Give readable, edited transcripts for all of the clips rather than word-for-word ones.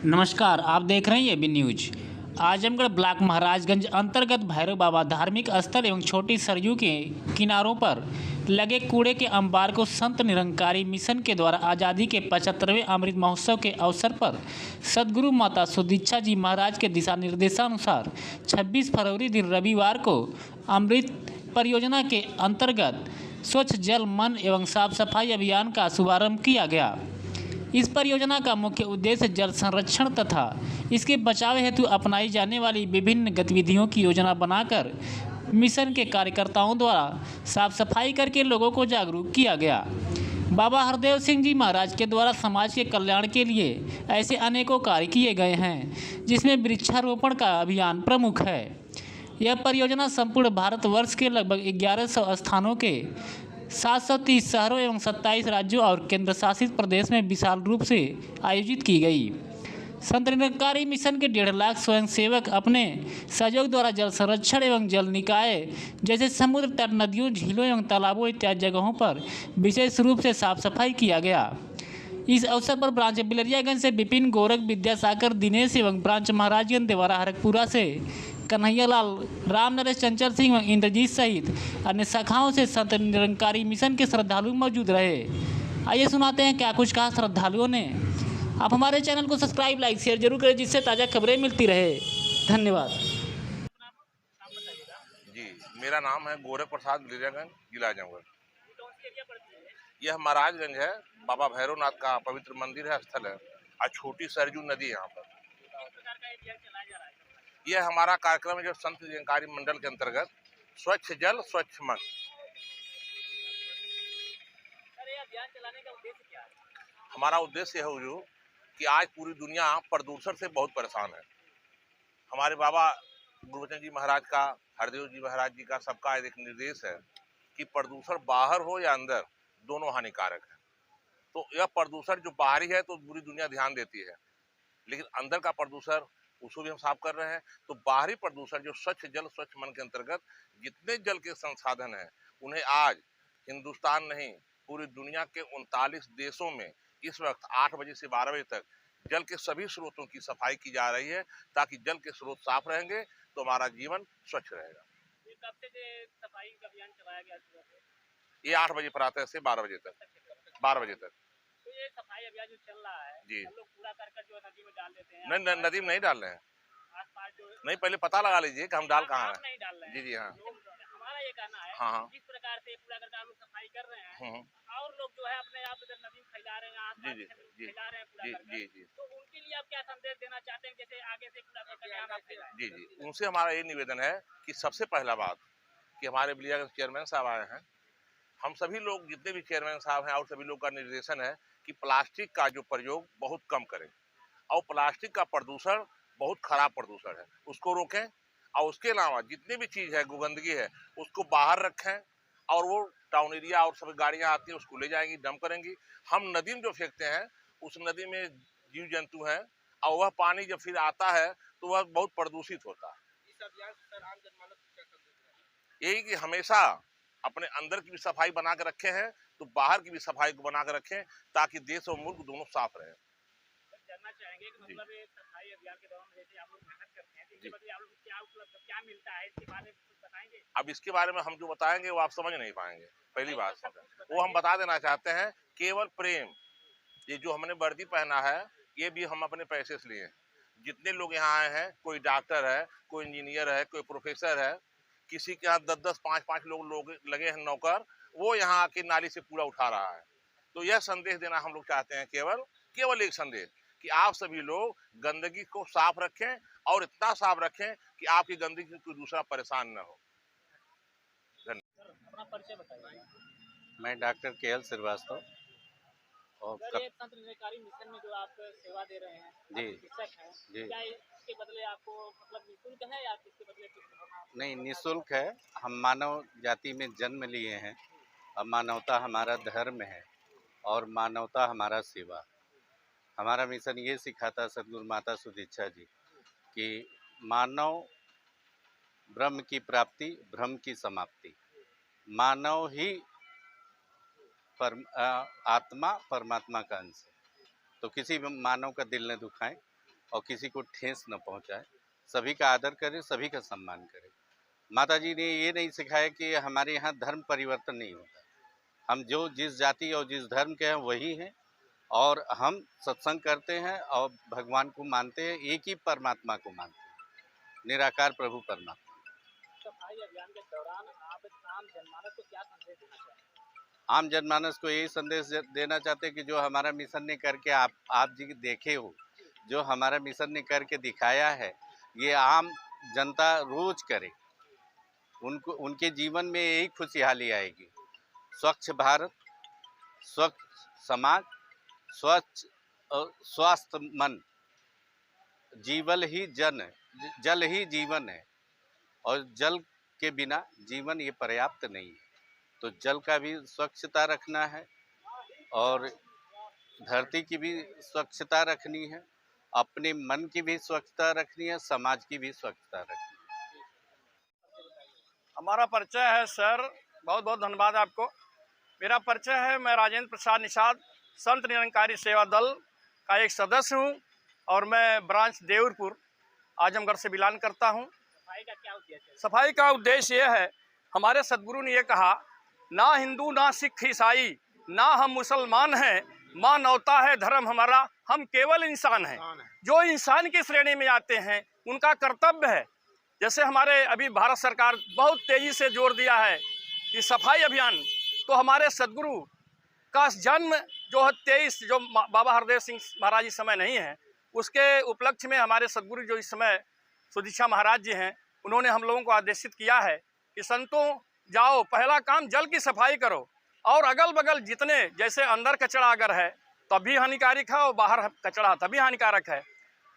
नमस्कार, आप देख रहे हैं AB News. Azamgarh block Maharajganj अंतर्गत भैरव बाबा धार्मिक स्थल एवं छोटी सरयू के किनारों पर लगे कूड़े के अंबार को संत निरंकारी मिशन के द्वारा आज़ादी के 75वें अमृत महोत्सव के अवसर पर सद्गुरु माता सुदीक्षा जी महाराज के दिशा निर्देशानुसार 26 फरवरी दिन रविवार को अमृत परियोजना के अंतर्गत स्वच्छ जल मन एवं साफ सफाई अभियान का शुभारंभ किया गया। इस परियोजना का मुख्य उद्देश्य जल संरक्षण तथा इसके बचाव हेतु अपनाई जाने वाली विभिन्न गतिविधियों की योजना बनाकर मिशन के कार्यकर्ताओं द्वारा साफ सफाई करके लोगों को जागरूक किया गया। बाबा हरदेव सिंह जी महाराज के द्वारा समाज के कल्याण के लिए ऐसे अनेकों कार्य किए गए हैं, जिसमें वृक्षारोपण का अभियान प्रमुख है। यह परियोजना संपूर्ण भारतवर्ष के लगभग 1100 स्थानों के 730 शहरों एवं 27 राज्यों और केंद्र शासित प्रदेश में विशाल रूप से आयोजित की गई। संत निरंकारी मिशन के 1.5 लाख स्वयंसेवक अपने सहयोग द्वारा जल संरक्षण एवं जल निकाय जैसे समुद्र तट, नदियों, झीलों एवं तालाबों इत्यादि जगहों पर विशेष रूप से साफ सफाई किया गया। इस अवसर पर ब्रांच बिलरियागंज से विपिन, गोरख, विद्यासागर, दिनेश एवं ब्रांच महाराजगंज देवरा हरकपुरा से कन्हैयालाल, राम नरेश, चंचल सिंह व इंद्रजीत सहित अन्य शाखाओं से संत निरंकारी मिशन के श्रद्धालु मौजूद रहे। आइए सुनाते हैं क्या कुछ कहा श्रद्धालुओं ने। आप हमारे चैनल को सब्सक्राइब, लाइक, शेयर जरूर करें, जिससे ताज़ा खबरें मिलती रहे। धन्यवाद। जी, मेरा नाम है गोरख प्रसाद, बिलरियागंज, जिला आजमगढ़। यह महाराजगंज है, बाबा भैरवनाथ का पवित्र मंदिर है, स्थल है और छोटी सरयू नदी है यहाँ पर। यह हमारा कार्यक्रम है जो संत निरंकारी मंडल के अंतर्गत स्वच्छ जल स्वच्छ मन। हमारा उद्देश्य है जो कि आज पूरी दुनिया प्रदूषण से बहुत परेशान है। हमारे बाबा गुरुवचन जी महाराज का, हरदेव जी महाराज जी का, सबका एक निर्देश है कि प्रदूषण बाहर हो या अंदर, दोनों हानिकारक है। तो यह प्रदूषण जो बाहरी है तो पूरी दुनिया ध्यान देती है, लेकिन अंदर का प्रदूषण उसको भी हम साफ कर रहे हैं। तो बाहरी प्रदूषण जो स्वच्छ जल स्वच्छ मन के अंतर्गत जितने जल के संसाधन हैं उन्हें आज हिंदुस्तान नहीं पूरी दुनिया के 39 देशों में इस वक्त 8 बजे से 12 बजे तक जल के सभी स्रोतों की सफाई की जा रही है, ताकि जल के स्रोत साफ रहेंगे तो हमारा जीवन स्वच्छ रहेगा। कब से सफाई का अभियान चलाया गया? ये 8 बजे प्रातः से 12 बजे तक। 12 बजे तक तो ये सफाई अभियान जो चल रहा है जी, लोग कूड़ा करकट जो नदी में डाल देते हैं। नहीं, नदी में नहीं डाल रहे हैं। आसपास जो नहीं, पहले पता लगा लीजिए कि हम डाल कहाँ नहीं हैं। डाल रहे हैं। जी जी हाँ, हमारा ये कहना है हाँ हाँ, जिस प्रकार से कूड़ा करकट हम लोग सफाई कर रहे हैं हम्म, और लोग जो है अपने आप इधर नदी में फैला रहे हैं, जी आसपास जी जी फैला रहे हैं कूड़ा जी जी करकट, जी तो उनके लिए आप क्या संदेश देना चाहते हैं, जैसे आगे से कूड़ा करकट यहाँ ना फैलाएं? जी जी, उनसे हमारा ये निवेदन है कि सबसे पहला बात कि हमारे बिलिया चेयरमैन साहब आए हैं, हम सभी लोग जितने भी चेयरमैन साहब हैं और सभी लोग का निर्देशन है कि प्लास्टिक का जो प्रयोग बहुत कम करें और प्लास्टिक का प्रदूषण बहुत खराब प्रदूषण है, उसको रोकें। और उसके अलावा जितनी भी चीज़ है, गंदगी है, उसको बाहर रखें और वो टाउन एरिया और सभी गाड़ियाँ आती हैं उसको ले जाएंगी, डंप करेंगी। हम नदी में जो फेंकते हैं उस नदी में जीव जंतु हैं और वह पानी जब फिर आता है तो वह बहुत प्रदूषित होता है। इस अभियान से आम जनमानस को क्या संदेश है? यही कि हमेशा अपने अंदर की भी सफाई बना के रखे हैं तो बाहर की भी सफाई को बना के रखें, ताकि देश और मुल्क दोनों साफ रहे। जानना चाहेंगे कि मतलब ये सफाई अभियान के दौरान जैसे आप लोग मेहनत करते हैं, इसके बदले आप लोग क्या उपलब्ध क्या मिलता है, इसके बारे में कुछ बताएंगे? अब इसके बारे में हम जो बताएंगे वो आप समझ नहीं पाएंगे। पहली बात वो हम बता देना चाहते हैं, केवल प्रेम। ये जो हमने वर्दी पहना है ये भी हम अपने पैसे से लिए। जितने लोग यहाँ आए हैं, कोई डॉक्टर है, कोई इंजीनियर है, कोई प्रोफेसर है, किसी के यहाँ 10-10, 5-5 लोग लगे हैं नौकर, वो यहाँ आके नाली से कूड़ा उठा रहा है। तो यह संदेश देना हम लोग चाहते हैं, केवल एक संदेश कि आप सभी लोग गंदगी को साफ रखें और इतना साफ रखें कि आपकी गंदगी से कोई दूसरा परेशान न हो। अपना परिचय बताइए। मैं डॉक्टर के.एल. श्रीवास्तव और सर, ये संत निरंकारी मिशन में जो आप सेवा दे रहे हैं, जी चिकित्सक हैं, जी क्या इसके बदले आपको मतलब निःशुल्क है या किसके बदले नहीं, निःशुल्क है। हम मानव जाति में जन्म लिए हैं और मानवता हमारा धर्म है और मानवता हमारा सेवा। हमारा मिशन ये सिखाता सद्गुरु माता सुदीक्षा जी कि मानव ब्रह्म की प्राप्ति, भ्रम की समाप्ति। मानव ही आत्मा परमात्मा का अंश है। तो किसी भी मानव का दिल न दुखाएं और किसी को ठेस न पहुंचाए, सभी का आदर करें, सभी का सम्मान करें। माता जी ने ये नहीं सिखाया कि हमारे यहाँ धर्म परिवर्तन नहीं होता। हम जो जिस जाति और जिस धर्म के हैं वही हैं, और हम सत्संग करते हैं और भगवान को मानते हैं, एक ही परमात्मा को मानते हैं, निराकार प्रभु परमात्मा। सफाई अभियान के दौरान आप आम जनमानस को क्या संदेश देना चाहेंगे? आम जनमानस को यही संदेश देना चाहते हैं कि जो हमारा मिशन ने करके आप जी देखे हो, जो हमारा मिशन ने करके दिखाया है, ये आम जनता रोज करे। उनको उनके जीवन में यही खुशहाली आएगी। स्वच्छ भारत, स्वच्छ समाज, स्वच्छ और स्वस्थ मन। जल ही जीवन है, और जल के बिना जीवन ये पर्याप्त नहीं है। तो जल का भी स्वच्छता रखना है, और धरती की भी स्वच्छता रखनी है, अपने मन की भी स्वच्छता रखनी है, समाज की भी स्वच्छता रखनी है। हमारा परिचय है सर, बहुत बहुत धन्यवाद आपको। मेरा परिचय है, मैं राजेंद्र प्रसाद निषाद, संत निरंकारी सेवा दल का एक सदस्य हूं, और मैं ब्रांच देवरपुर आजमगढ़ से बिलोंग करता हूं। सफाई का क्या उद्देश्य है? सफाई का उद्देश्य ये है, हमारे सदगुरु ने ये कहा, ना हिंदू ना सिख ईसाई ना हम मुसलमान हैं, मानवता है धर्म हमारा, हम केवल इंसान हैं। जो इंसान की श्रेणी में आते हैं उनका कर्तव्य है, जैसे हमारे अभी भारत सरकार बहुत तेजी से जोर दिया है कि सफाई अभियान, तो हमारे सदगुरु का जन्म जो है 23 जो बाबा हरदेव सिंह महाराज इस समय नहीं है, उसके उपलक्ष्य में हमारे सदगुरु जो इस समय सुदीक्षा महाराज जी हैं, उन्होंने हम लोगों को आदेशित किया है कि संतों जाओ, पहला काम जल की सफाई करो, और अगल बगल जितने, जैसे अंदर कचरा अगर है तभी हानिकारक है, और बाहर कचरा तभी हानिकारक है।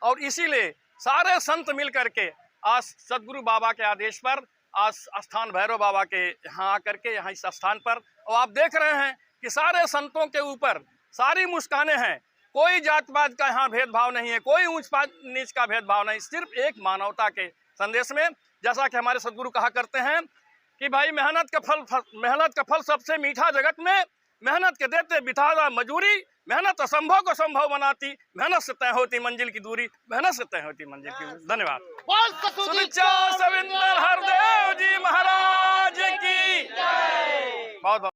और इसीलिए सारे संत मिल करके आज सदगुरु बाबा के आदेश पर आज स्थान भैरव बाबा के यहाँ आकर के यहाँ इस स्थान पर, और आप देख रहे हैं कि सारे संतों के ऊपर सारी मुस्कानें हैं। कोई जात पात का यहाँ भेदभाव नहीं है, कोई ऊंच नीच का भेदभाव नहीं, सिर्फ एक मानवता के संदेश में। जैसा कि हमारे सदगुरु कहा करते हैं कि भाई मेहनत का फल सबसे मीठा जगत में, मेहनत के देते बिठादा मजूरी, मेहनत असंभव को संभव बनाती, मेहनत से तय होती मंजिल की दूरी, मेहनत से तय होती मंजिल की दूरी। धन्यवाद। सुदीक्षा सविंदर हरदेव जी महाराज की बहुत बहुत